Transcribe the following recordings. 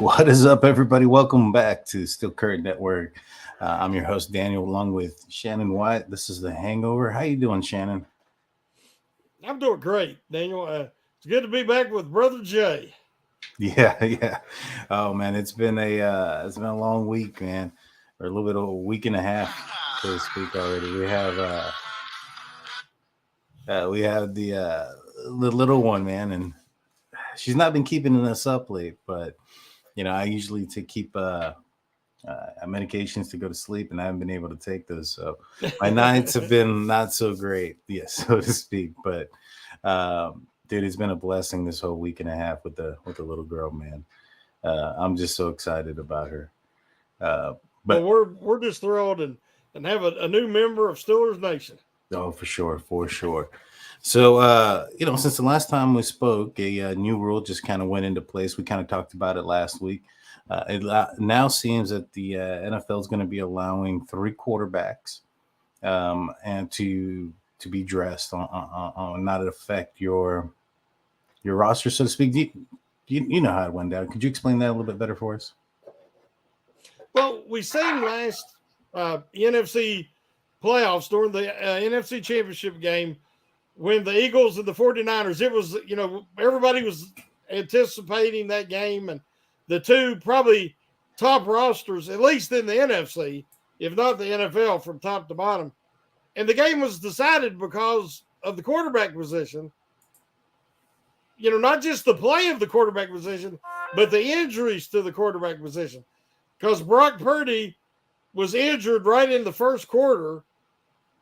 What is up, everybody? Welcome back to Still Current Network. I'm your host Daniel, along with Shannon White. This is the Hangover. How you doing, Shannon? I'm doing great, Daniel. It's good to be back with Brother Jay. Yeah, yeah. Oh man, it's been a long week, man, or a little bit of a week and a half, so to speak. Already, we have the little one, man, and she's not been keeping us up late, but I usually to keep medications to go to sleep, and I haven't been able to take those. So my nights have been not so great, yes, so to speak. But dude, it's been a blessing this whole week and a half with the little girl, man. I'm just so excited about her. Uh, Well, but we're just thrilled and have a new member of Steelers Nation. oh, for sure, for sure. So, since the last time we spoke, a new rule just kind of went into place. We kind of talked about it last week. It now seems that the NFL is going to be allowing three quarterbacks and to be dressed on not affect your roster, so to speak. You know how it went down. Could you explain that a little bit better for us? Well, we seen last NFC playoffs during the NFC Championship game when the Eagles and the 49ers, it was, everybody was anticipating that game, and the two probably top rosters, at least in the NFC, if not the NFL from top to bottom. And the game was decided because of the quarterback position. Not just the play of the quarterback position, but the injuries to the quarterback position. Because Brock Purdy was injured right in the first quarter,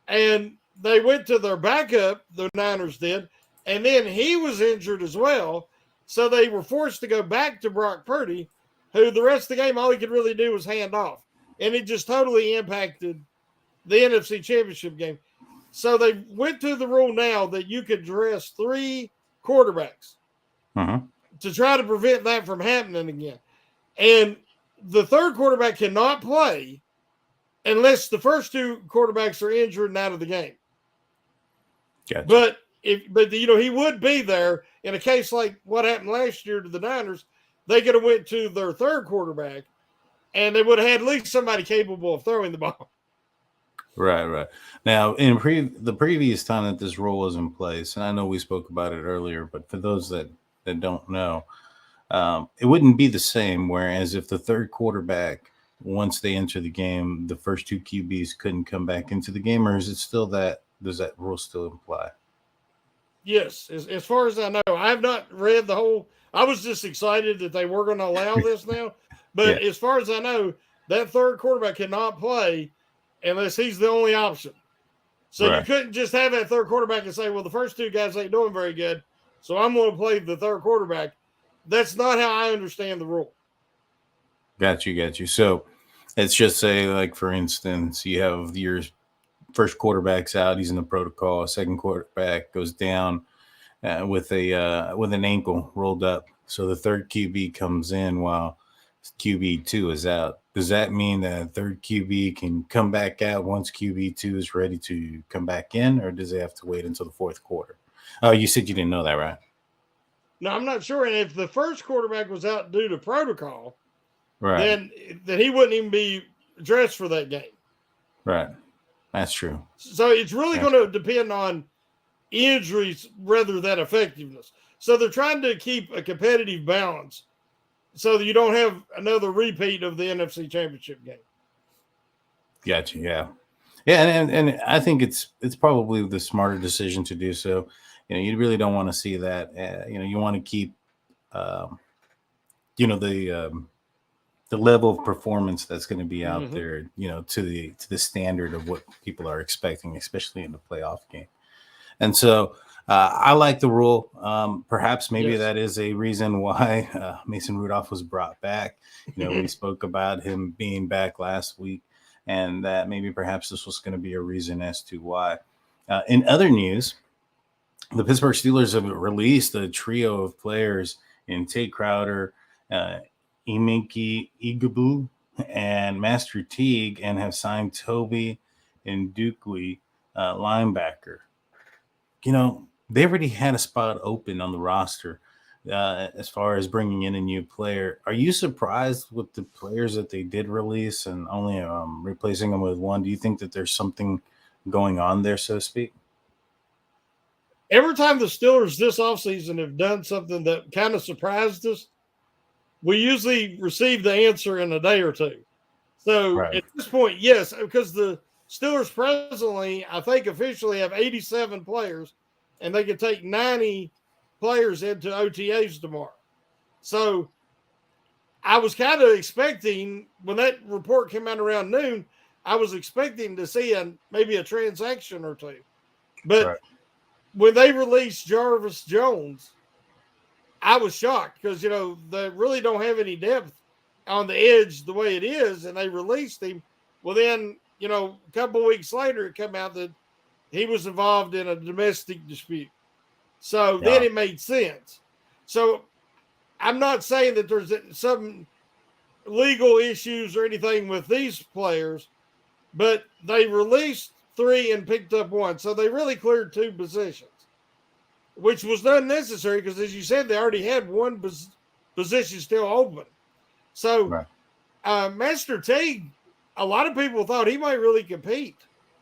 and they went to their backup, the Niners did, and then he was injured as well. So they were forced to go back to Brock Purdy, who the rest of the game, all he could really do was hand off. And it just totally impacted the NFC Championship game. So they went to the rule now that you could dress three quarterbacks Uh-huh. to try to prevent that from happening again. And the third quarterback cannot play unless the first two quarterbacks are injured and out of the game. Gotcha. But he would be there in a case like what happened last year to the Niners. They could have went to their third quarterback, and they would have had at least somebody capable of throwing the ball. Right, right. Now, the previous time that this rule was in place, and I know we spoke about it earlier, but for those that don't know, it wouldn't be the same. Whereas if the third quarterback, once they enter the game, the first two QBs couldn't come back into the game, or is it still that? Does that rule still apply? Yes, as far as I know, I have not read the whole. I was just excited that they were going to allow this now. But Yeah. as far as I know, that third quarterback cannot play unless he's the only option. So you Right. couldn't just have that third quarterback and say, well, the first two guys ain't doing very good, so I'm going to play the third quarterback. That's not how I understand the rule. Got you. Got you. So let's just say, like for instance, you have your first quarterback's out. He's in the protocol. Second quarterback goes down with an ankle rolled up. So the third QB comes in while QB2 is out. Does that mean that third QB can come back out once QB2 is ready to come back in, or does it have to wait until the fourth quarter? Oh, you said you didn't know that, right? Now, I'm not sure. And if the first quarterback was out due to protocol, Right, then he wouldn't even be dressed for that game. right. That's true. So it's really That's going to depend on injuries rather than effectiveness. So they're trying to keep a competitive balance so that you don't have another repeat of the NFC Championship game. Gotcha. Yeah, yeah, and I think it's probably the smarter decision to do so. You really don't want to see that. You want to keep, um, you know, the level of performance that's going to be out Mm-hmm. there. To the standard of what people are expecting, especially in the playoff game. And so I like the rule. Perhaps maybe Yes. that is a reason why Mason Rudolph was brought back. We spoke about him being back last week, and that maybe perhaps this was going to be a reason as to why. In other news, the Pittsburgh Steelers have released a trio of players in Tate Crowder, uh, Iminki Igabu, and Master Teague, and have signed Toby and Dukwe, linebacker. They already had a spot open on the roster as far as bringing in a new player. Are you surprised with the players that they did release and only replacing them with one? Do you think that there's something going on there, so to speak? Every time the Steelers this offseason have done something that kind of surprised us, we usually receive the answer in a day or two. So Right. at this point, yes, because the Steelers presently, I think, officially have 87 players, and they could take 90 players into OTAs tomorrow. So I was kind of expecting when that report came out around noon, I was expecting to see maybe a transaction or two. But Right. when they released Jarvis Jones, I was shocked because they really don't have any depth on the edge the way it is, and they released him. Well, then a couple of weeks later, it came out that he was involved in a domestic dispute. So then Yeah. it made sense. So I'm not saying that there's some legal issues or anything with these players, but they released 3 and picked up 1, so they really cleared 2 positions, which was unnecessary because, as you said, they already had 1 position still open. So, Right. Master Teague, a lot of people thought he might really compete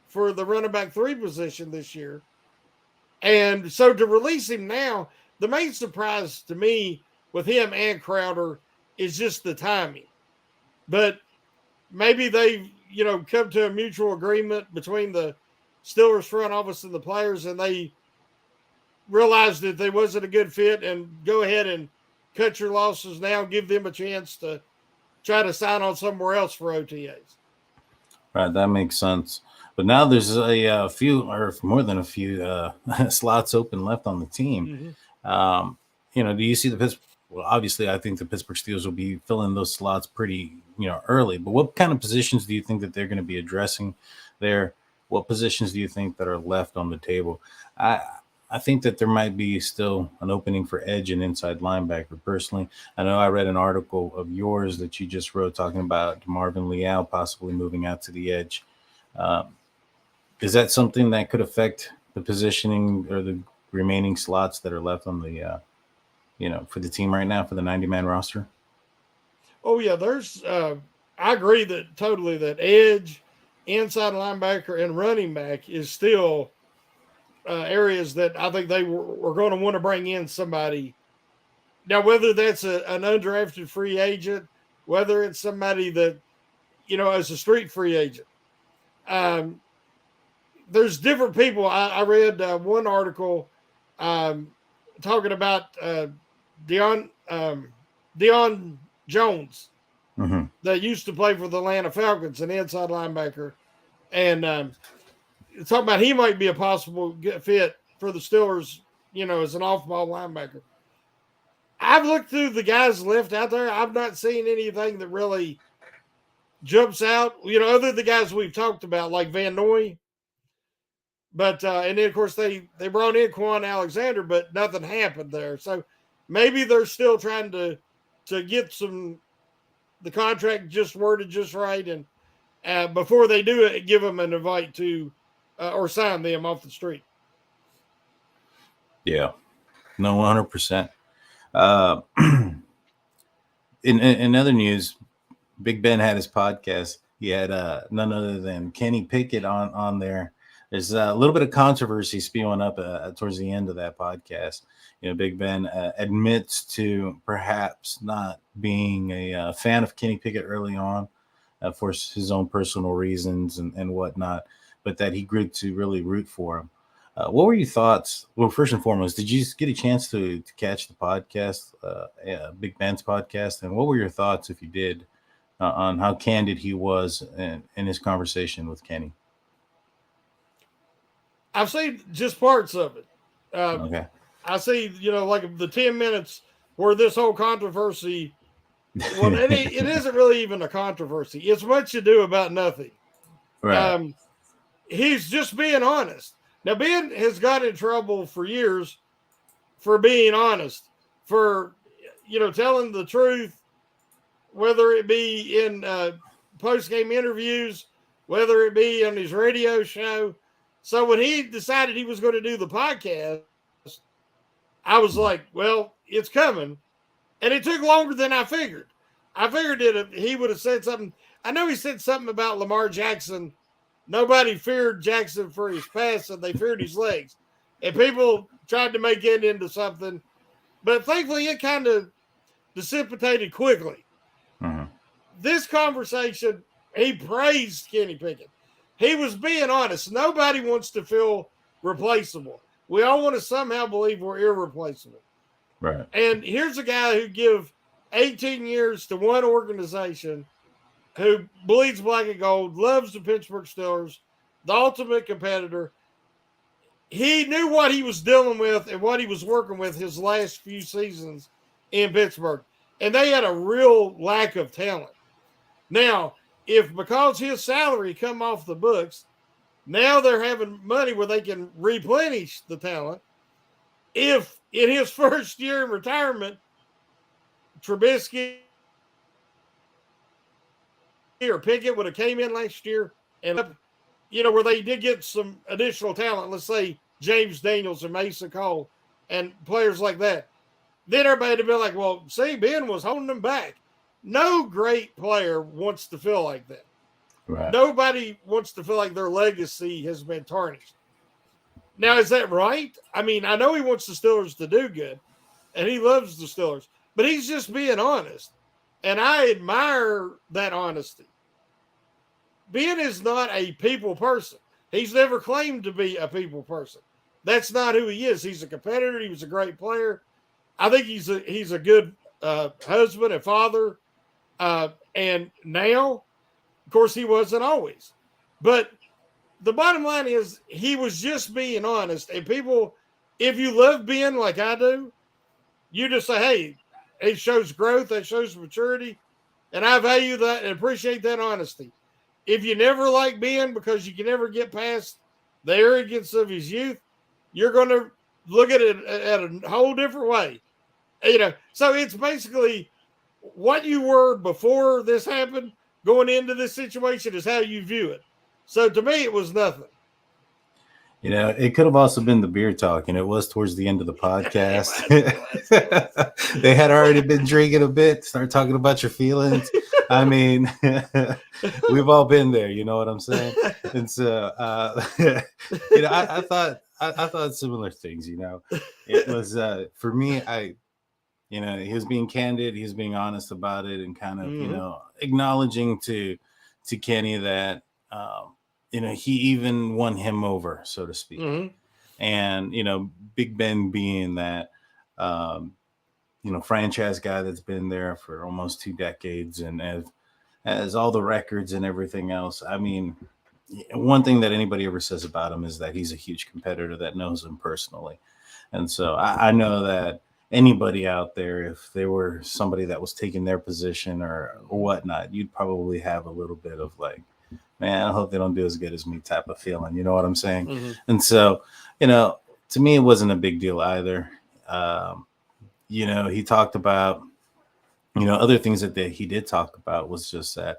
for the running back 3 position this year. And so to release him now, the main surprise to me with him and Crowder is just the timing. But maybe they've, come to a mutual agreement between the Steelers front office and the players, and they realized that they wasn't a good fit and go ahead and cut your losses now, give them a chance to try to sign on somewhere else for OTAs. Right. That makes sense. But now there's a, few or more than a few slots open left on the team. Mm-hmm. Um, do you see the Pittsburgh? Well, obviously, I think the Pittsburgh Steelers will be filling those slots pretty, early. But what kind of positions do you think that they're going to be addressing there? What positions do you think that are left on the table? I I think that there might be still an opening for edge and inside linebacker. Personally, I know I read an article of yours that you just wrote talking about Marvin Leal possibly moving out to the edge. Um, is that something that could affect the positioning or the remaining slots that are left on the for the team right now for the 90-man roster? Oh yeah, there's. I agree that totally that edge, inside linebacker, and running back is still areas that I think they were going to want to bring in somebody. Now, whether that's an undrafted free agent, whether it's somebody that as a street free agent, um, there's different people. I read one article um, talking about Deion Deion Jones Hmm. that used to play for the Atlanta Falcons, an inside linebacker, and talking about he might be a possible fit for the Steelers, as an off-ball linebacker. I've looked through the guys left out there. I've not seen anything that really jumps out, other than the guys we've talked about, like Van Noy. But and then of course they brought in Quan Alexander, but nothing happened there. So maybe they're still trying to get the contract just worded just right, and before they do it, give them an invite to or sign them off the street. Yeah, no, 100%. Uh, in other news, Big Ben had his podcast. He had none other than Kenny Pickett on there. There's a little bit of controversy spewing up towards the end of that podcast. Big Ben admits to perhaps not being a fan of Kenny Pickett early on for his own personal reasons and whatnot, but that he grew to really root for him. What were your thoughts? Well, first and foremost, did you get a chance to catch the podcast, Big Ben's podcast? And what were your thoughts, if you did, on how candid he was in his conversation with Kenny? I've seen just parts of it. Um, Okay. I see, like the 10 minutes where this whole controversy. Well, it isn't really even a controversy. It's much ado about nothing. Right. Um, he's just being honest. Now, Ben has got in trouble for years for being honest, for telling the truth, whether it be in post game interviews, whether it be on his radio show. So when he decided he was going to do the podcast, I was like, well, it's coming. And it took longer than I figured. I figured he would have said something. I know he said something about Lamar Jackson. Nobody feared Jackson for his pass, and they feared his legs. And people tried to make it into something. But thankfully, it kind of dissipated quickly. Mm-hmm. This conversation, he praised Kenny Pickett. He was being honest. Nobody wants to feel replaceable. We all want to somehow believe we're irreplaceable. Right. And here's a guy who give 18 years to one organization, who bleeds black and gold, loves the Pittsburgh Steelers, the ultimate competitor. He knew what he was dealing with and what he was working with his last few seasons in Pittsburgh. And they had a real lack of talent. Now, if because his salary come off the books, now they're having money where they can replenish the talent. If in his first year in retirement, Trubisky or Pickett would have came in last year and, where they did get some additional talent, let's say James Daniels and Mason Cole and players like that, then everybody would be like, well, see, Ben was holding them back. No great player wants to feel like that. Right. Nobody wants to feel like their legacy has been tarnished. Now, is that right? I mean, I know he wants the Steelers to do good, and he loves the Steelers, but he's just being honest. And I admire that honesty. Ben is not a people person. He's never claimed to be a people person. That's not who he is. He's a competitor. He was a great player. I think he's a good husband and father. And now, of course, he wasn't always. But the bottom line is he was just being honest. And people, if you love Ben like I do, you just say, hey, it shows growth, it shows maturity, and I value that and appreciate that honesty. If you never like Ben because you can never get past the arrogance of his youth, you're going to look at it at a whole different way. So it's basically what you were before this happened, going into this situation is how you view it. So to me, it was nothing. It could have also been the beer talk, and it was towards the end of the podcast. They had already been drinking a bit, start talking about your feelings. I mean, we've all been there, you know what I'm saying? And so, I thought similar things, It was, for me, he was being candid, he was being honest about it, and kind of, acknowledging to Kenny that, he even won him over, so to speak. Mm-hmm. And, Big Ben being that, franchise guy that's been there for almost 2 decades and has all the records and everything else. I mean, one thing that anybody ever says about him is that he's a huge competitor that knows him personally. And so I know that anybody out there, if there were somebody that was taking their position or whatnot, you'd probably have a little bit of like, man, I hope they don't do as good as me type of feeling. You know what I'm saying? Mm-hmm. And so, to me, it wasn't a big deal either. He talked about, other things that he did talk about was just that,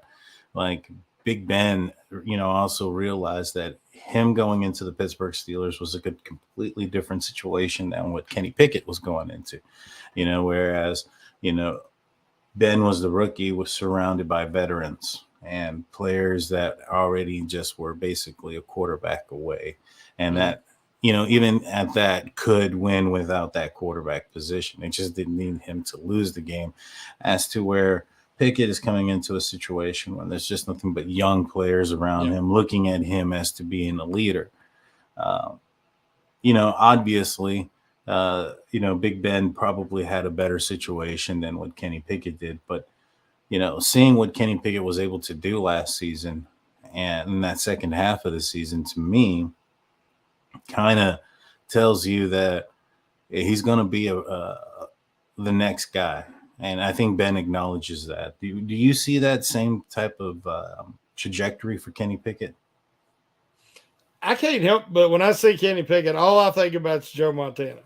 like, Big Ben, also realized that him going into the Pittsburgh Steelers was a completely different situation than what Kenny Pickett was going into, whereas, Ben was the rookie, was surrounded by veterans and players that already just were basically a quarterback away. And that, even at that could win without that quarterback position. It just didn't need him to lose the game, as to where Pickett is coming into a situation where there's just nothing but young players around him, looking at him as to being a leader. Obviously, Big Ben probably had a better situation than what Kenny Pickett did, but seeing what Kenny Pickett was able to do last season and in that second half of the season, to me, kind of tells you that he's going to be the next guy. And I think Ben acknowledges that. Do you see that same type of trajectory for Kenny Pickett? I can't help but when I see Kenny Pickett, all I think about is Joe Montana.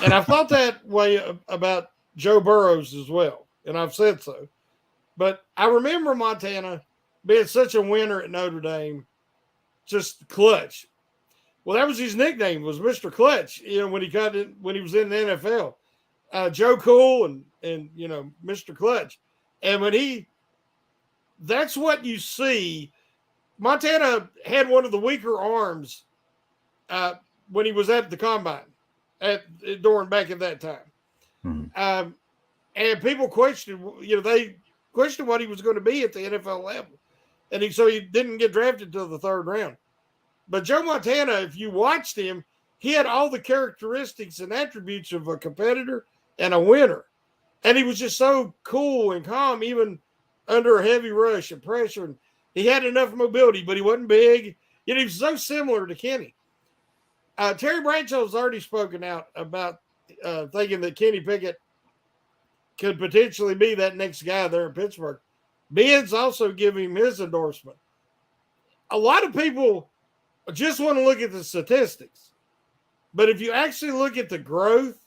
And I've thought that way about Joe Burrows as well. And I've said so. But I remember Montana being such a winner at Notre Dame, just clutch. Well, that was his nickname, was Mr. Clutch, when he was in the NFL. Joe Cool and Mr. Clutch. And that's what you see. Montana had one of the weaker arms when he was at the combine back at that time. Mm-hmm. And people questioned, they questioned what he was going to be at the NFL level. And so he didn't get drafted until the third round. But Joe Montana, if you watched him, he had all the characteristics and attributes of a competitor and a winner. And he was just so cool and calm, even under a heavy rush and pressure. And he had enough mobility, but he wasn't big. He was so similar to Kenny. Terry Bradshaw has already spoken out about thinking that Kenny Pickett could potentially be that next guy there in Pittsburgh. Ben's also giving him his endorsement. A lot of people just want to look at the statistics. But if you actually look at the growth,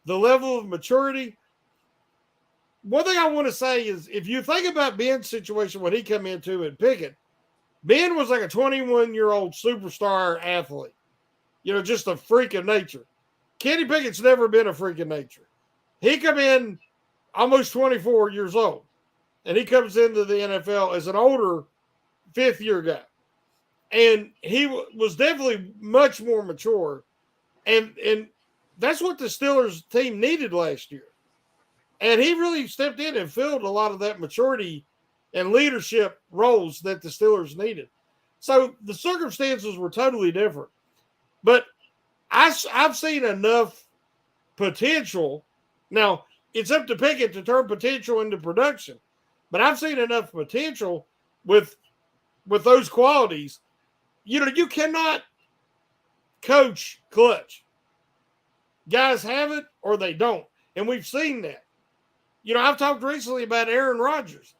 the level of maturity, one thing I want to say is if you think about Ben's situation when he came into at Pickett, Ben was like a 21-year-old superstar athlete, just a freak of nature. Kenny Pickett's never been a freak of nature. He come in almost 24 years old, and he comes into the NFL as an older fifth-year guy. And he was definitely much more mature. And that's what the Steelers team needed last year. And he really stepped in and filled a lot of that maturity and leadership roles that the Steelers needed. So the circumstances were totally different. But I've seen enough potential. Now, it's up to Pickett to turn potential into production. But I've seen enough potential with those qualities. You cannot coach clutch. Guys have it or they don't. And we've seen that. I've talked recently about Aaron Rodgers.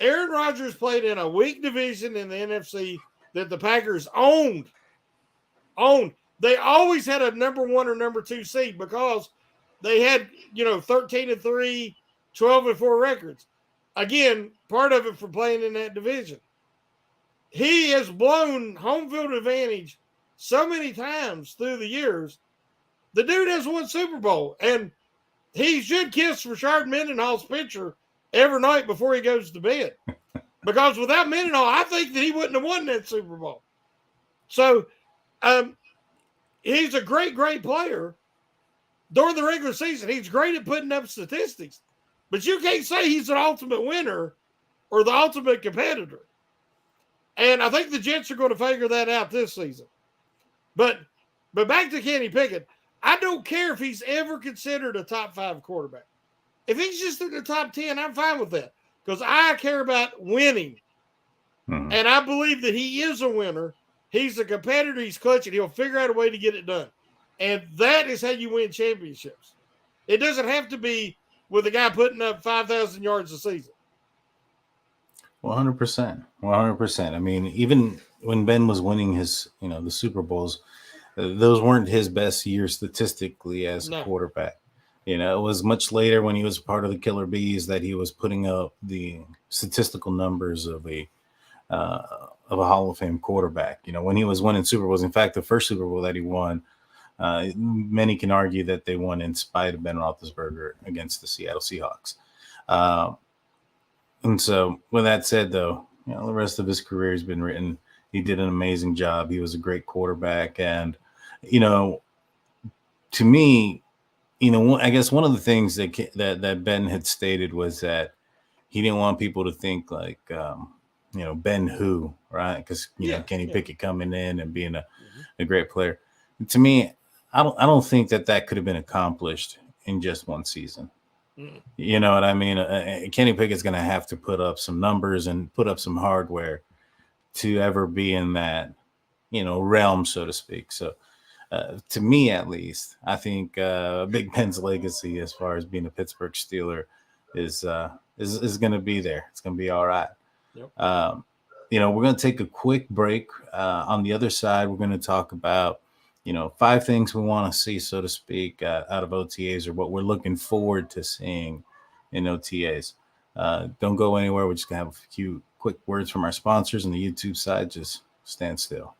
Aaron Rodgers played in a weak division in the NFC that the Packers owned. They always had a number 1 or number 2 seed because they had, 13-3, 12-4 records. Again, part of it for playing in that division. He has blown home field advantage so many times through the years. The dude has won Super Bowl, and he should kiss Rashard Mendenhall's picture every night before he goes to bed. Because without Mendenhall, I think that he wouldn't have won that Super Bowl. So he's a great, great player. During the regular season, he's great at putting up statistics. But you can't say he's an ultimate winner or the ultimate competitor. And I think the Jets are going to figure that out this season. But back to Kenny Pickett, I don't care if he's ever considered a top 5 quarterback. If he's just in the top 10, I'm fine with that because I care about winning. Mm-hmm. And I believe that he is a winner. He's a competitor. He's clutching. He'll figure out a way to get it done. And that is how you win championships. It doesn't have to be with a guy putting up 5,000 yards a season. 100%. 100%. I mean, even when Ben was winning his, the Super Bowls, those weren't his best years statistically as a quarterback. It was much later when he was part of the Killer Bees that he was putting up the statistical numbers of a Hall of Fame quarterback. When he was winning Super Bowls. In fact, the first Super Bowl that he won, many can argue that they won in spite of Ben Roethlisberger against the Seattle Seahawks. And so, with that said, though, the rest of his career has been written. He did an amazing job. He was a great quarterback, and to me, I guess one of the things that Ben had stated was that he didn't want people to think like, Ben who, right? Because Kenny Pickett coming in and being a great player. To me, I don't think that could have been accomplished in just one season. You know what I mean? Kenny Pickett's going to have to put up some numbers and put up some hardware to ever be in that, realm, so to speak. So, to me, at least, I think Big Ben's legacy, as far as being a Pittsburgh Steeler, is going to be there. It's going to be all right. Yep. We're going to take a quick break. On the other side, we're going to talk about 5 things we want to see, so to speak, out of OTAs, or what we're looking forward to seeing in OTAs. Don't go anywhere. We're just going to have a few quick words from our sponsors on the YouTube side. Just stand still.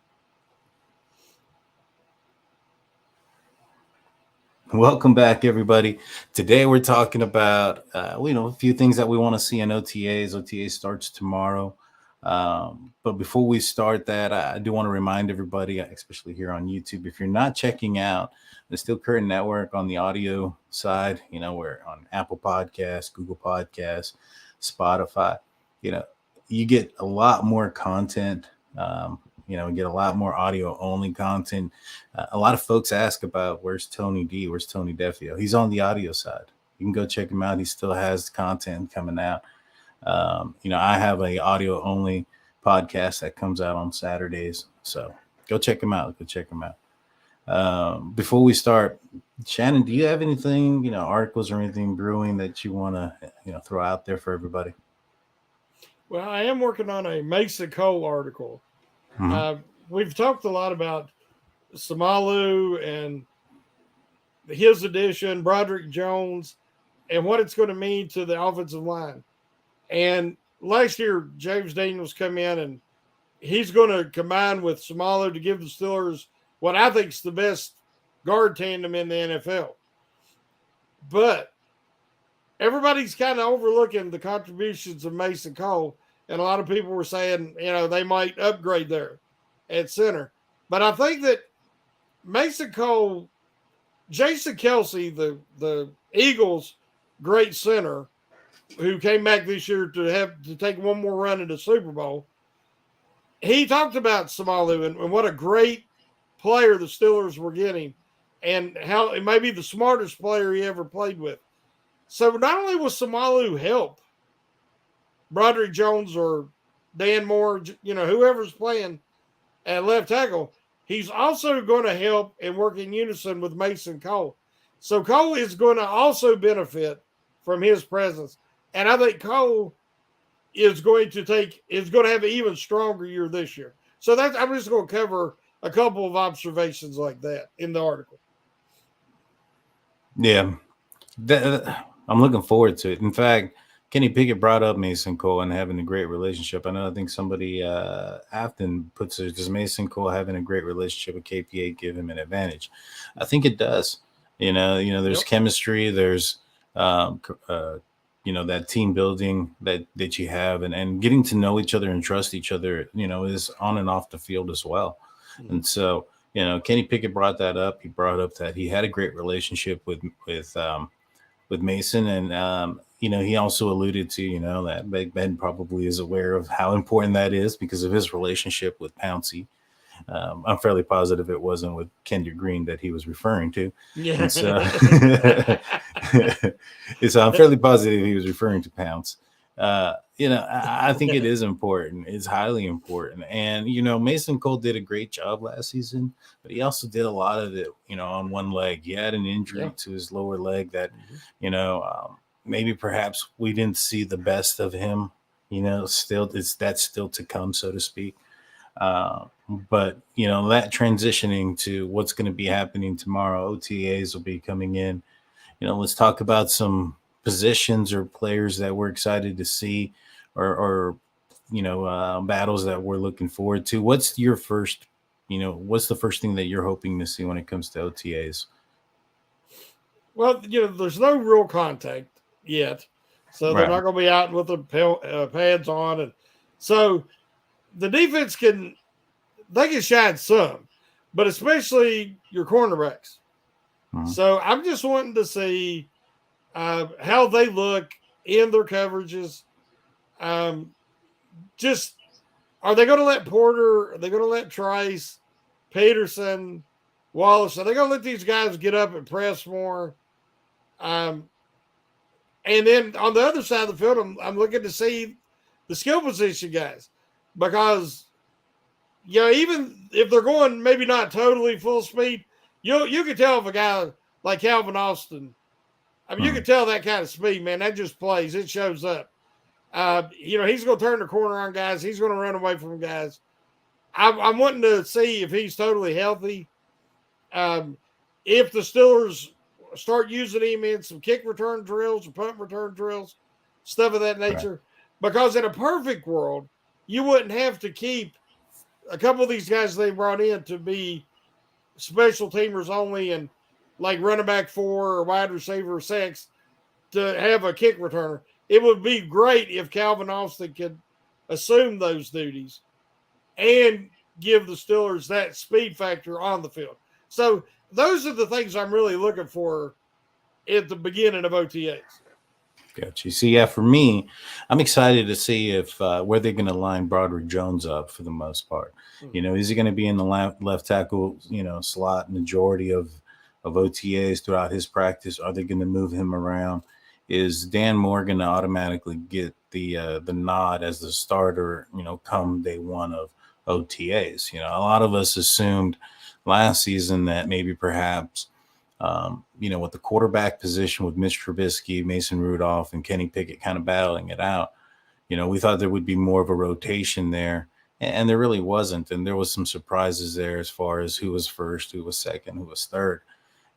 Welcome back, everybody. Today we're talking about a few things that we want to see in OTAs. OTA starts tomorrow, but before we start that, I do want to remind everybody, especially here on YouTube, if you're not checking out the Steel Curtain Network on the audio side, we're on Apple Podcasts, Google Podcasts, Spotify. You know, you get a lot more content. Get a lot more audio only content. A lot of folks ask about where's Tony D, where's Tony Defio. He's on the audio side. You can go check him out. He still has content coming out. I have a audio only podcast that comes out on Saturdays. So go check him out. Go check him out. Before we start, Shannon, do you have anything, articles or anything brewing that you want to, throw out there for everybody? Well, I am working on a Mason Cole article. Mm-hmm. We've talked a lot about Samalu and his addition, Broderick Jones, and what it's going to mean to the offensive line. And last year, James Daniels come in and he's going to combine with Samalu to give the Steelers what I think is the best guard tandem in the NFL. But everybody's kind of overlooking the contributions of Mason Cole. And a lot of people were saying, they might upgrade there at center. But I think that Mason Cole, Jason Kelsey, the Eagles' great center, who came back this year to take one more run at the Super Bowl, he talked about Samalu and what a great player the Steelers were getting and how it may be the smartest player he ever played with. So not only will Samalu help Broderick Jones or Dan Moore, whoever's playing at left tackle, he's also going to help and work in unison with Mason Cole. So Cole is going to also benefit from his presence. And I think Cole is going to have an even stronger year this year. So I'm just going to cover a couple of observations like that in the article. Yeah. I'm looking forward to it. In fact, Kenny Pickett brought up Mason Cole and having a great relationship. I think somebody Afton puts it, does Mason Cole having a great relationship with KPA give him an advantage? I think it does. There's chemistry. There's that team building that you have, and getting to know each other and trust each other. Is on and off the field as well. Mm-hmm. And so Kenny Pickett brought that up. He brought up that he had a great relationship with Mason, and he also alluded to, that Big Ben probably is aware of how important that is because of his relationship with Pouncey. I'm fairly positive it wasn't with Kendrick Green that he was referring to. Yeah. And so, I'm fairly positive he was referring to Pounce. I think it is important. It's highly important. And, Mason Cole did a great job last season, but he also did a lot of it, on one leg. He had an injury to his lower leg that, maybe perhaps we didn't see the best of him, that's still to come, so to speak. But that transitioning to what's going to be happening tomorrow, OTAs will be coming in. Let's talk about some positions or players that we're excited to see, or battles that we're looking forward to. What's your first? What's the first thing that you're hoping to see when it comes to OTAs? Well, there's no real contact yet, so they're not going to be out with the pads on, and so the defense can shine some, but especially your cornerbacks. Mm-hmm. So I'm just wanting to see how they look in their coverages. Just are they going to let Porter? Are they going to let Trice, Peterson, Wallace? Are they going to let these guys get up and press more? And then on the other side of the field, I'm looking to see the skill position guys, because even if they're going maybe not totally full speed, you can tell if a guy like Calvin Austin, you can tell that kind of speed, man, that just plays. It shows up. He's going to turn the corner on guys. He's going to run away from guys. I'm wanting to see if he's totally healthy. If the Steelers start using him in some kick return drills or punt return drills, stuff of that nature. Right. Because in a perfect world, you wouldn't have to keep a couple of these guys they brought in to be special teamers only and like running back 4 or wide receiver 6 to have a kick returner. It would be great if Calvin Austin could assume those duties and give the Steelers that speed factor on the field. So those are the things I'm really looking for at the beginning of OTAs. Gotcha. See, yeah, for me, I'm excited to see if where they're going to line Broderick Jones up for the most part. You know, is he going to be in the left tackle, slot majority of OTAs throughout his practice? Are they going to move him around? Is Dan Moore going to automatically get the nod as the starter? Come day one of OTAs. A lot of us assumed last season that maybe perhaps with the quarterback position with Mitch Trubisky, Mason Rudolph, and Kenny Pickett kind of battling it out, we thought there would be more of a rotation there, and there really wasn't. And there was some surprises there as far as who was first, who was second, who was third.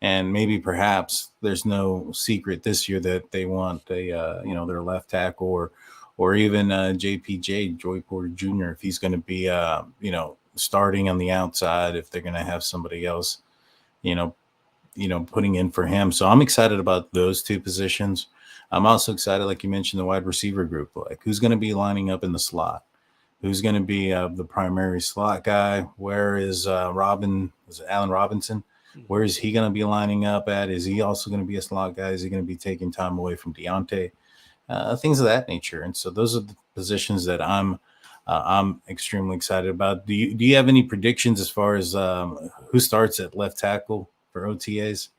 And maybe perhaps there's no secret this year that they want their left tackle or even JPJ, Joy Porter Jr., if he's going to be starting on the outside, if they're going to have somebody else, putting in for him. So I'm excited about those two positions. I'm also excited, like you mentioned, the wide receiver group. Like, who's going to be lining up in the slot? Who's going to be the primary slot guy? Where is Allen Robinson? Where is he going to be lining up at? Is he also going to be a slot guy? Is he going to be taking time away from Deontay? Things of that nature. And so those are the positions that I'm extremely excited about. Do you have any predictions as far as who starts at left tackle for OTAs?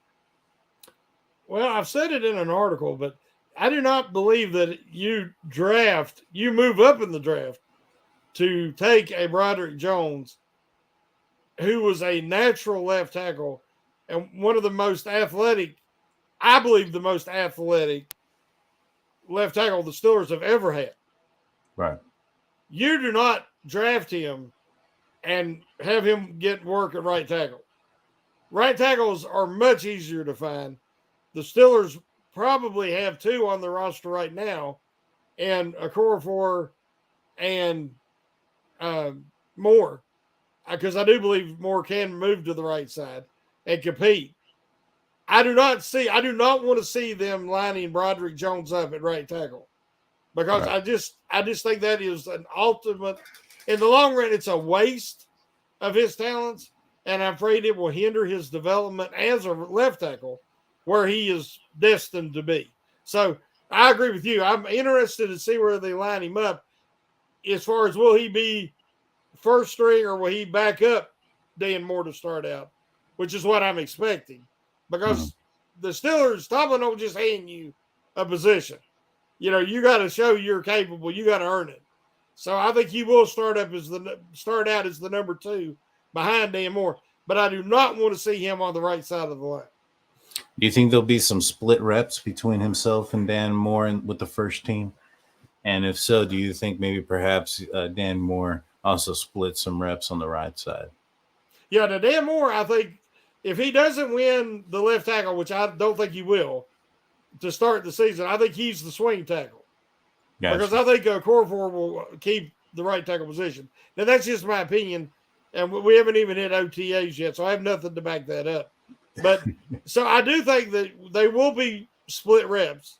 Well, I've said it in an article, but I do not believe that you move up in the draft to take a Broderick Jones, who was a natural left tackle and one of the most athletic, I believe the most athletic left tackle the Steelers have ever had. Right. You do not draft him and have him get work at right tackle. Right tackles are much easier to find. The Steelers probably have 2 on the roster right now, and Okorafor and Moore, because I do believe Moore can move to the right side and compete. I do not want to see them lining Broderick Jones up at right tackle, because right. I just think that is an ultimate, in the long run, it's a waste of his talents, and I'm afraid it will hinder his development as a left tackle where he is destined to be. So I agree with you. I'm interested to see where they line him up as far as, will he be first string or will he back up Dan Moore to start out, which is what I'm expecting, because the Steelers, Tomlin don't just hand you a position. You got to show you're capable. You got to earn it. So I think he will start out as the number 2 behind Dan Moore, but I do not want to see him on the right side of the line. Do you think there'll be some split reps between himself and Dan Moore with the first team? And if so, do you think maybe perhaps Dan Moore also split some reps on the right side? Yeah, to Dan Moore, I think if he doesn't win the left tackle, which I don't think he will, to start the season, I think he's the swing tackle. Gotcha. Because I think Okorafor will keep the right tackle position. Now, that's just my opinion, and we haven't even hit OTAs yet, so I have nothing to back that up. But so I do think that they will be split reps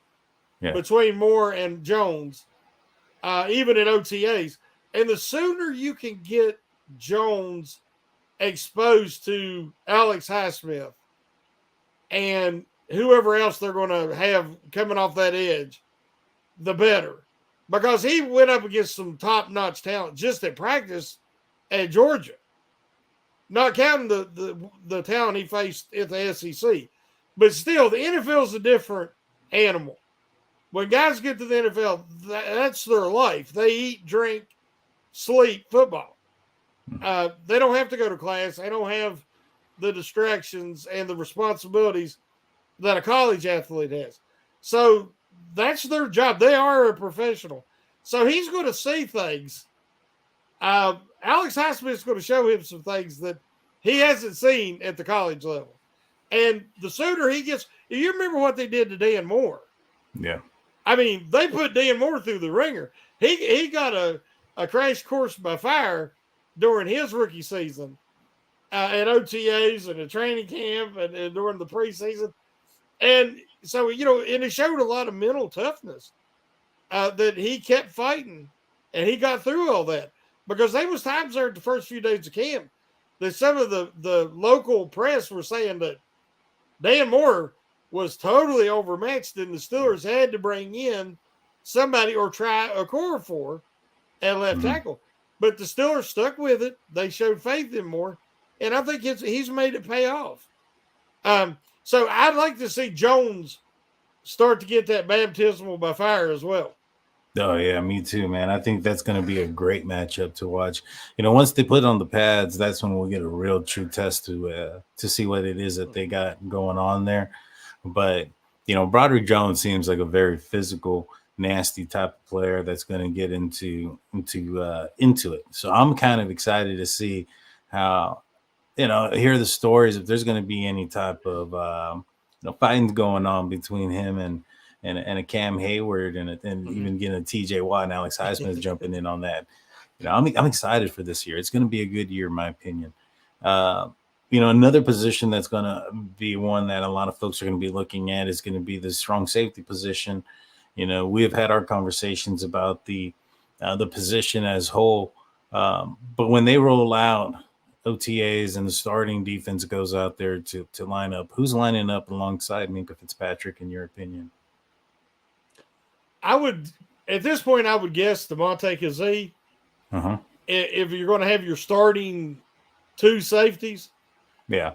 between Moore and Jones, even at OTAs. And the sooner you can get Jones exposed to Alex Highsmith and whoever else they're going to have coming off that edge, the better. Because he went up against some top-notch talent just at practice at Georgia. Not counting the talent he faced at the SEC. But still, the NFL is a different animal. When guys get to the NFL, that's their life. They eat, drink, sleep football. They don't have to go to class. They don't have the distractions and the responsibilities that a college athlete has. So that's their job. They are a professional. So he's going to see things. Alex Highsmith is going to show him some things that he hasn't seen at the college level. And the sooner he gets, you remember what they did to Dan Moore. Yeah. I mean, they put Dan Moore through the ringer. He got a crash course by fire during his rookie season at OTAs and at training camp and during the preseason. And so, and it showed a lot of mental toughness that he kept fighting, and he got through all that. Because there was times there at the first few days of camp that some of the local press were saying that Dan Moore was totally overmatched, and the Steelers had to bring in somebody or try a core for at left tackle. But the Steelers stuck with it. They showed faith in Moore, and I think he's made it pay off. So I'd like to see Jones start to get that baptismal by fire as well. Oh yeah, me too, man. I think that's going to be a great matchup to watch. Once they put on the pads, that's when we'll get a real true test to see what it is that they got going on there. But Broderick Jones seems like a very physical, nasty type of player that's going to get into it. So I'm kind of excited to see how hear the stories if there's going to be any type of fighting going on between him and a Cam Hayward and even getting a TJ Watt and Alex Highsmith jumping in on that. I'm excited for this year. It's going to be a good year, in my opinion. Another position that's going to be one that a lot of folks are going to be looking at is going to be the strong safety position. We have had our conversations about the position as whole, but when they roll out OTAs and the starting defense goes out there to line up, who's lining up alongside Minkah Fitzpatrick, in your opinion? I would, at this point, I would guess DeMonte Kazee. If you're going to have your starting two safeties. Yeah.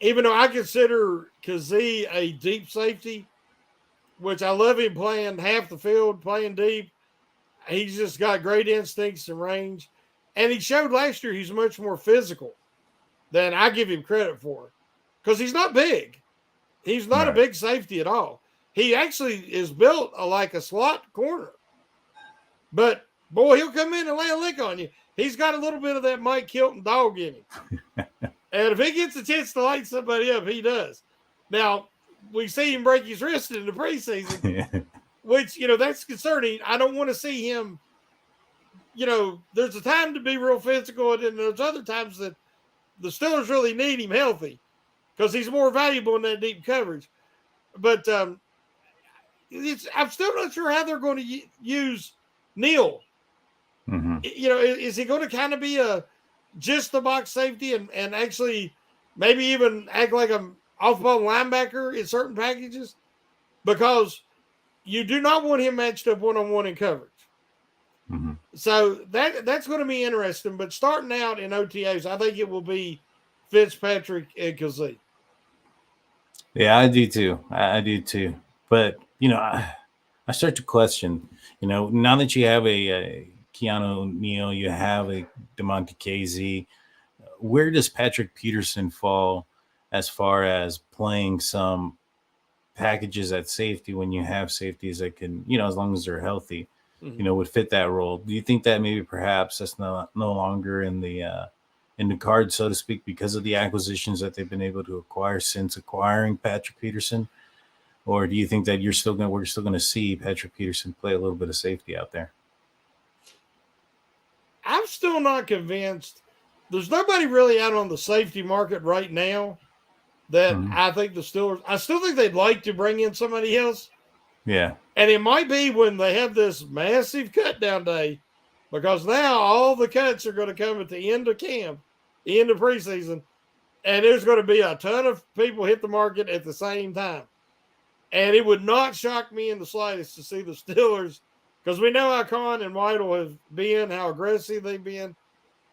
Even though I consider Kazee a deep safety, which I love him playing half the field, playing deep. He's just got great instincts and range. And he showed last year he's much more physical than I give him credit for. Because he's not big. He's not a big safety at all. He actually is built like a slot corner. But, boy, he'll come in and lay a lick on you. He's got a little bit of that Mike Hilton dog in him. And if he gets a chance to light somebody up, he does. Now, we see him break his wrist in the preseason, which, that's concerning. I don't want to see him, there's a time to be real physical, and then there's other times that the Steelers really need him healthy because he's more valuable in that deep coverage. But I'm still not sure how they're going to use Neal. Is he going to kind of be just the box safety and actually maybe even act like an off-ball linebacker in certain packages? Because you do not want him matched up one-on-one in coverage. So that's going to be interesting. But starting out in OTAs, I think it will be Fitzpatrick and Kazee. Yeah, I do too. I do too. But, I start to question, now that you have a Keanu Neal, you have a DeMonte Kazee, where does Patrick Peterson fall as far as playing some packages at safety when you have safeties that can, as long as they're healthy, would fit that role? Do you think that maybe perhaps that's no longer in the card, so to speak, because of the acquisitions that they've been able to acquire since acquiring Patrick Peterson? Or do you think that we're still going to see Patrick Peterson play a little bit of safety out there? I'm still not convinced. There's nobody really out on the safety market right now that I think the Steelers. I still think they'd like to bring in somebody else. Yeah. And it might be when they have this massive cut down day, because now all the cuts are going to come at the end of camp, the end of preseason, and there's going to be a ton of people hit the market at the same time. And it would not shock me in the slightest to see the Steelers, because we know how Khan and Weidl have been, how aggressive they've been,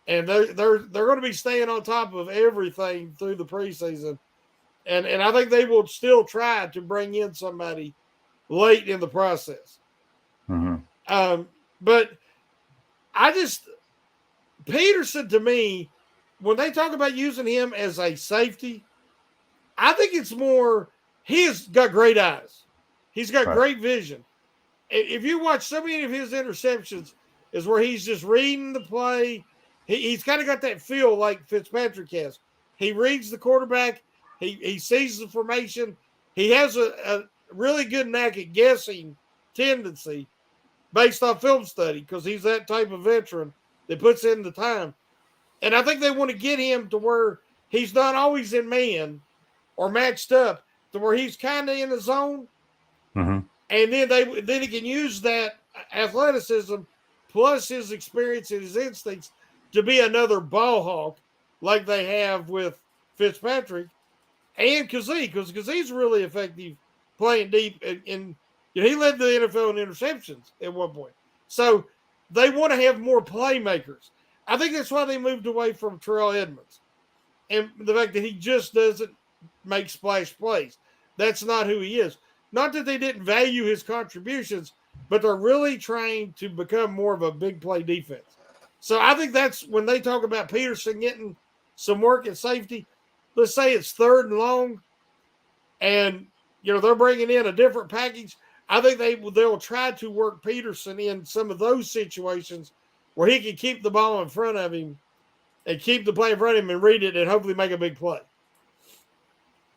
and they're going to be staying on top of everything through the preseason. And I think they will still try to bring in somebody late in the process. But Peterson, to me, when they talk about using him as a safety, I think it's more he has got great eyes. He's got great vision. If you watch so many of his interceptions, is where he's just reading the play. He's kind of got that feel like Fitzpatrick has. He reads the quarterback. He sees the formation. He has a really good knack at guessing tendency based on film study, because he's that type of veteran that puts in the time. And I think they want to get him to where he's not always in man or matched up to where he's kind of in the zone. Mm-hmm. And then he can use that athleticism plus his experience and his instincts to be another ball hawk like they have with Fitzpatrick and Kazee, because Kazee's really effective playing deep, and he led the NFL in interceptions at one point. So they want to have more playmakers. I think that's why they moved away from Terrell Edmonds and the fact that he just doesn't make splash plays. That's not who he is. Not that they didn't value his contributions, but they're really trying to become more of a big play defense. So I think that's when they talk about Peterson getting some work at safety. Let's say it's 3rd and long, and they're bringing in a different package. I think they'll try to work Peterson in some of those situations where he can keep the ball in front of him and keep the play in front of him and read it and hopefully make a big play.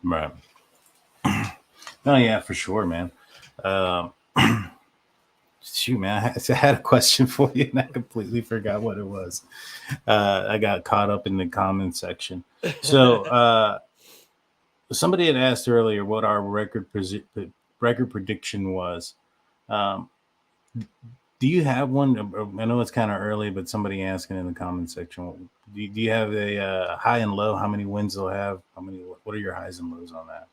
Right. Oh yeah, for sure, man. Shoot, man, I had a question for you and I completely forgot what it was. I got caught up in the comment section. So somebody had asked earlier what our record prediction was. Do you have one? I know it's kind of early, but somebody asking in the comment section. Do you have a high and low? How many wins they'll have? What are your highs and lows on that?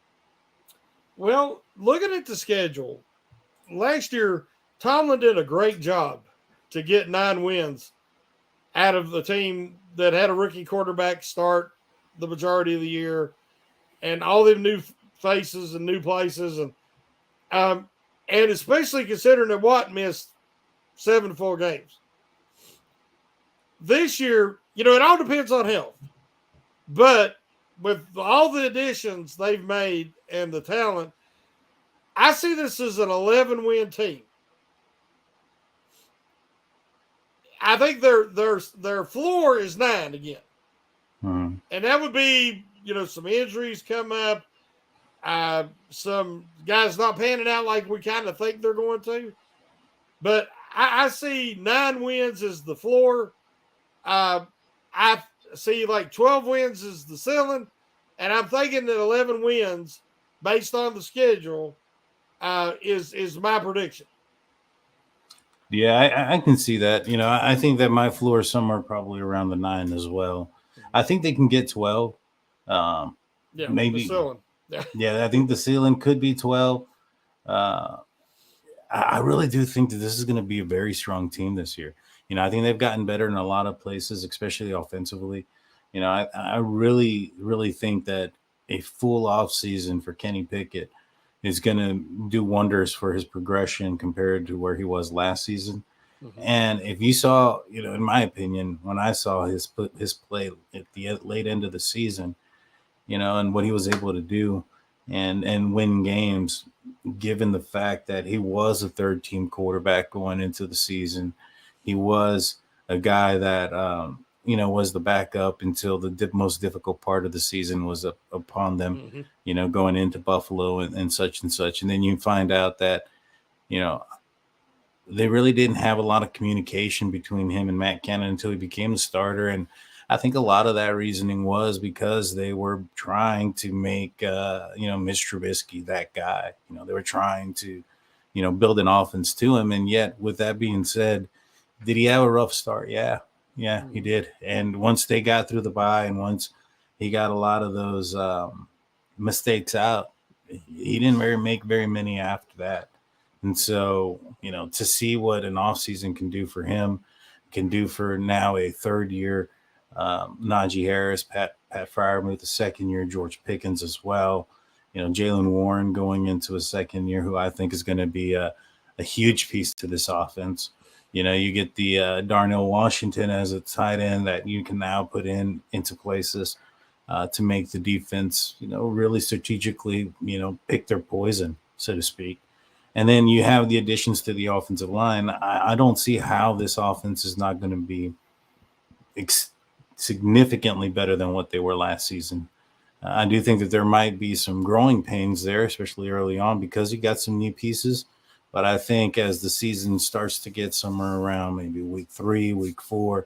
Well, looking at the schedule, last year Tomlin did a great job to get 9 wins out of the team that had a rookie quarterback start the majority of the year, and all the new faces and new places, and especially considering that Watt missed 7 full games. This year, it all depends on health, but with all the additions they've made and the talent, I see this as an 11-win team. I think their floor is 9 again. Mm-hmm. And that would be, some injuries come up, some guys not panning out like we kind of think they're going to. But I see 9 wins as the floor. I see like 12 wins as the ceiling. And I'm thinking that 11 wins based on the schedule is my prediction. Yeah, I can see that. I think that my floor is somewhere probably around the 9 as well. I think they can get 12. Maybe. The ceiling. Yeah, I think the ceiling could be 12. I really do think that this is going to be a very strong team this year. I think they've gotten better in a lot of places, especially offensively. I really, really think that a full off season for Kenny Pickett is going to do wonders for his progression compared to where he was last season. Mm-hmm. And if you saw, in my opinion, when I saw his play at the late end of the season, and what he was able to do and win games, given the fact that he was a 3rd-team quarterback going into the season, he was a guy that, was the backup until the most difficult part of the season was upon them, mm-hmm. Going into Buffalo and such and such. And then you find out that, they really didn't have a lot of communication between him and Matt Cannon until he became the starter. And I think a lot of that reasoning was because they were trying to make, Mitch Trubisky that guy. They were trying to, build an offense to him. And yet, with that being said, did he have a rough start? Yeah, he did. And once they got through the bye and once he got a lot of those mistakes out, he didn't make very many after that. And so, to see what an offseason can do for him, can do for now a 3rd-year Najee Harris, Pat Freiermuth, the 2nd year, George Pickens as well. Jaylen Warren going into a 2nd year, who I think is going to be a huge piece to this offense. You get the Darnell Washington as a tight end that you can now put into places to make the defense, really strategically, pick their poison, so to speak. And then you have the additions to the offensive line. I don't see how this offense is not going to be significantly better than what they were last season. I do think that there might be some growing pains there, especially early on, because you got some new pieces. But I think as the season starts to get somewhere around maybe week 3, week 4,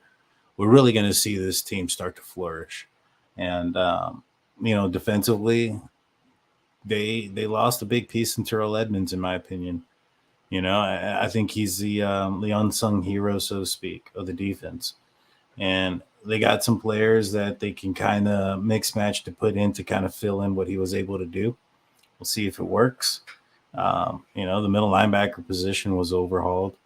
we're really going to see this team start to flourish. And defensively, they lost a big piece in Terrell Edmonds, in my opinion. I think he's the unsung hero, so to speak, of the defense. And they got some players that they can kind of mix match to put in to kind of fill in what he was able to do. We'll see if it works. The middle linebacker position was overhauled.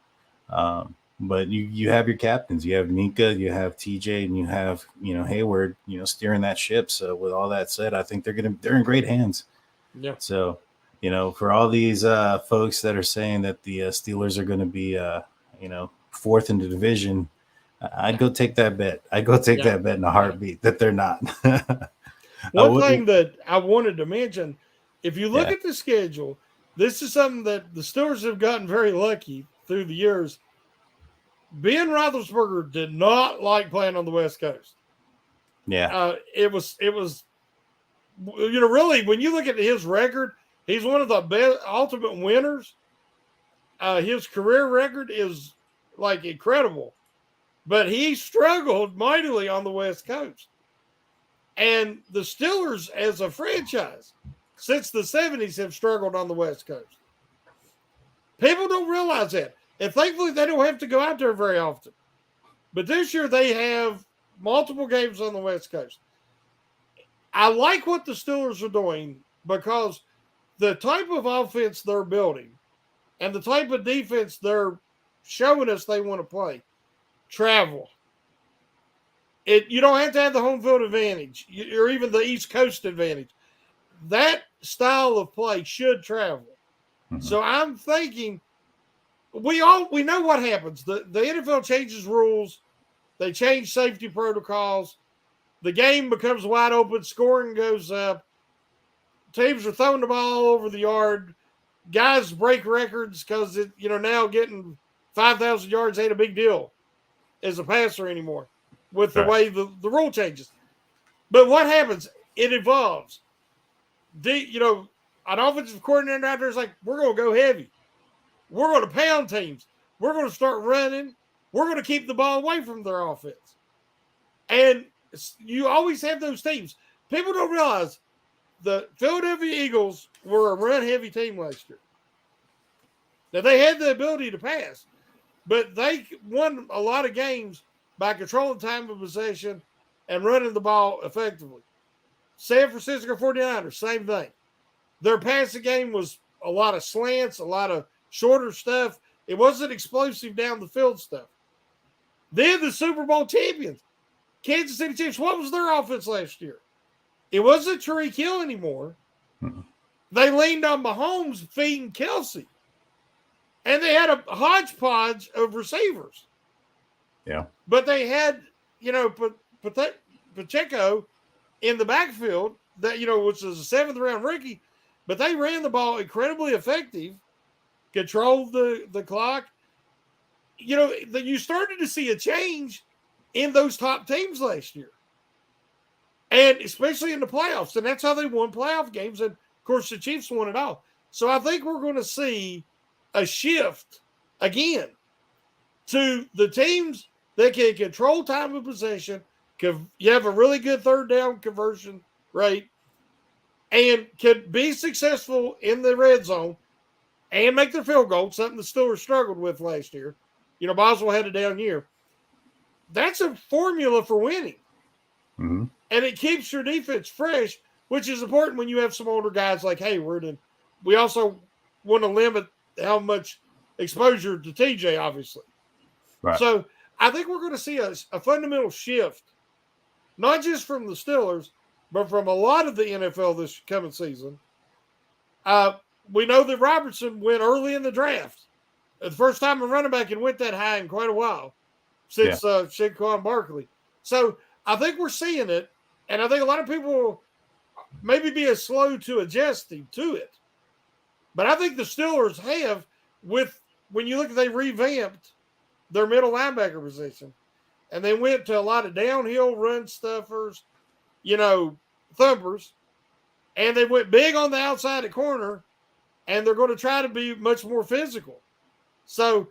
But you have your captains. You have Nika, you have TJ, and you have Hayward. Steering that ship. So with all that said, I think they're in great hands. Yeah. So for all these folks that are saying that the Steelers are going to be fourth in the division, I'd go take that bet. I'd go take that bet in a heartbeat that they're not. One thing that I wanted to mention, if you look at the schedule, this is something that the Steelers have gotten very lucky through the years. Ben Roethlisberger did not like playing on the West Coast. Yeah. It was, really, when you look at his record, he's one of the best ultimate winners. His career record is like incredible, but he struggled mightily on the West Coast. And the Steelers, as a franchise, since the 70s, have struggled on the West Coast. People don't realize that. And thankfully, they don't have to go out there very often. But this year, they have multiple games on the West Coast. I like what the Steelers are doing because the type of offense they're building and the type of defense they're showing us they want to play, travel. You don't have to have the home field advantage or even the East Coast advantage. That style of play should travel. Mm-hmm. So I'm thinking we know what happens. The NFL changes rules. They change safety protocols. The game becomes wide open. Scoring goes up. Teams are throwing the ball all over the yard. Guys break records because now getting 5,000 yards ain't a big deal as a passer anymore with the way the rule changes. But what happens? It evolves. An offensive coordinator out there is like, we're going to go heavy. We're going to pound teams. We're going to start running. We're going to keep the ball away from their offense. And you always have those teams. People don't realize the Philadelphia Eagles were a run-heavy team last year. Now, they had the ability to pass, but they won a lot of games by controlling time of possession and running the ball effectively. San Francisco 49ers, same thing. Their passing game was a lot of slants, a lot of shorter stuff. It wasn't explosive down the field stuff. Then the Super Bowl champions, Kansas City Chiefs, what was their offense last year? It wasn't Tyreek Hill anymore. Mm-hmm. They leaned on Mahomes feeding Kelsey. And they had a hodgepodge of receivers. Yeah. But they had, Pacheco in the backfield that, which was a 7th round rookie, but they ran the ball incredibly effective, controlled the clock. You started to see a change in those top teams last year. And especially in the playoffs. And that's how they won playoff games. And, of course, the Chiefs won it all. So I think we're going to see a shift again to the teams that can control time of possession. You have a really good third down conversion rate and can be successful in the red zone and make their field goal, something the Steelers struggled with last year. Boswell had a down year. That's a formula for winning. Mm-hmm. And it keeps your defense fresh, which is important when you have some older guys like Hayward. And we also want to limit how much exposure to TJ, obviously. Right. So I think we're going to see a fundamental shift, not just from the Steelers, but from a lot of the NFL this coming season. We know that Robertson went early in the draft. The first time a running back had went that high in quite a while since Saquon Barkley. So I think we're seeing it, and I think a lot of people will maybe be as slow to adjusting to it. But I think the Steelers have, when you look at they revamped their middle linebacker position, and they went to a lot of downhill run stuffers, thumpers, and they went big on the outside at corner, and they're going to try to be much more physical. So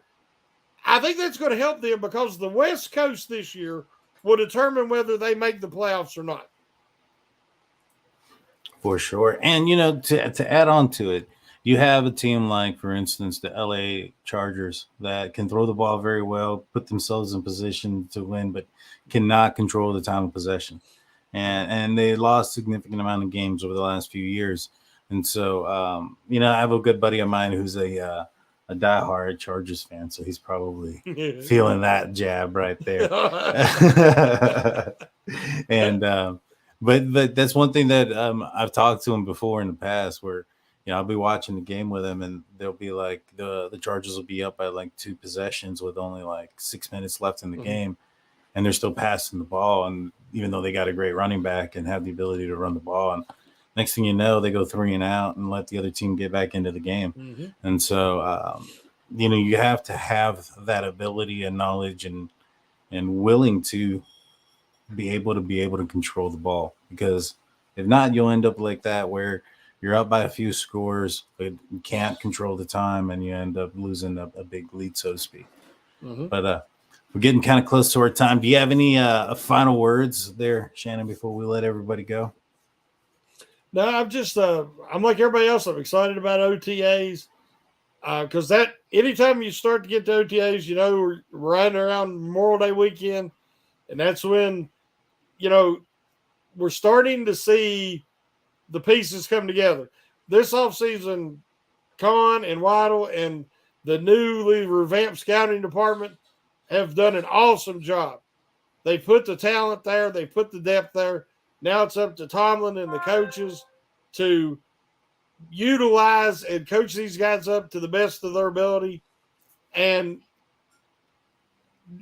I think that's going to help them because the West Coast this year will determine whether they make the playoffs or not. For sure. And, to add on to it, you have a team like, for instance, the LA Chargers that can throw the ball very well, put themselves in position to win, but cannot control the time of possession. And they lost significant amount of games over the last few years. And so, I have a good buddy of mine who's a diehard Chargers fan, so he's probably feeling that jab right there. and but that's one thing that I've talked to him before in the past, where I'll be watching the game with him, and they'll be like the Chargers will be up by like 2 possessions with only like 6 minutes left in the game, and they're still passing the ball, and even though they got a great running back and have the ability to run the ball, and next thing you know, they go 3-and-out and let the other team get back into the game. And so you have to have that ability and knowledge and willing to be able to control the ball, because if not, you'll end up like that, where you're up by a few scores but you can't control the time, and you end up losing a big lead, so to speak. But we're getting kind of close to our time. Do you have any final words there, Shannon, before we let everybody go? No, I'm just I'm like everybody else. I'm excited about OTAs because that anytime you start to get to OTAs, we're riding around Memorial Day weekend, and that's when we're starting to see the pieces come together. This offseason, Con and Waddle and the newly revamped scouting department have done an awesome job. They put the talent there. They put the depth there. Now it's up to Tomlin and the coaches to utilize and coach these guys up to the best of their ability. And,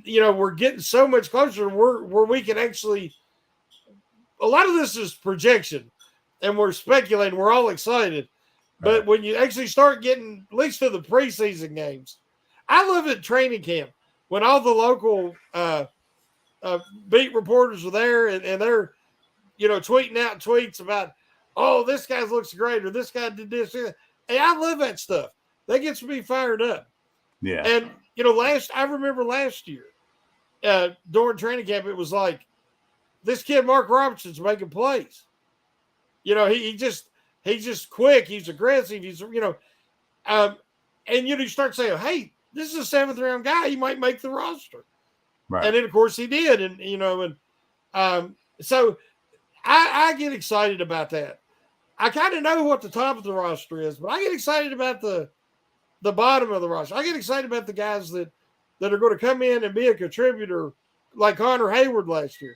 we're getting so much closer where we can actually – a lot of this is projection, and we're speculating. We're all excited. But when you actually start getting, at least to the preseason games, I love it training camp when all the local beat reporters are there and they're, tweeting out tweets about, oh, this guy looks great or this guy did this. Hey, I love that stuff. That gets me fired up. Yeah. And, I remember last year during training camp, it was like, this kid, Mark Robertson's making plays. He's just quick. He's aggressive. He's, and you start saying, hey, this is a 7th round guy. He might make the roster. Right. And then, of course, he did. And, so I get excited about that. I kind of know what the top of the roster is, but I get excited about the bottom of the roster. I get excited about the guys that are going to come in and be a contributor like Connor Hayward last year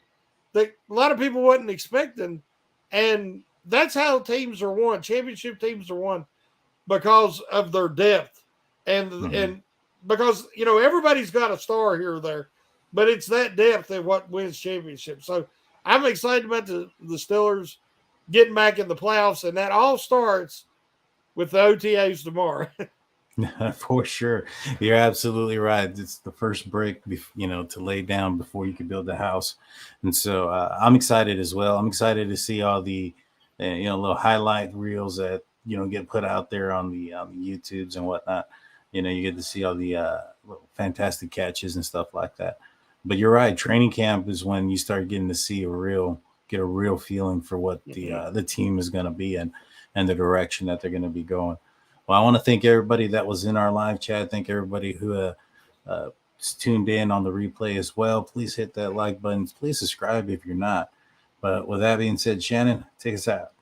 that a lot of people wasn't expecting. And that's how teams are won. Championship teams are won because of their depth. And because, everybody's got a star here or there, but it's that depth that what wins championships. So I'm excited about the Steelers getting back in the playoffs, and that all starts with the OTAs tomorrow. For sure. You're absolutely right. It's the first brick, to lay down before you can build the house. And so I'm excited as well. I'm excited to see all the, little highlight reels that, get put out there on the YouTubes and whatnot. You get to see all the little fantastic catches and stuff like that. But you're right. Training camp is when you start getting to see get a real feeling for what the team is going to be and the direction that they're going to be going. Well, I want to thank everybody that was in our live chat. Thank everybody who tuned in on the replay as well. Please hit that like button. Please subscribe if you're not. But with that being said, Shannon, take us out.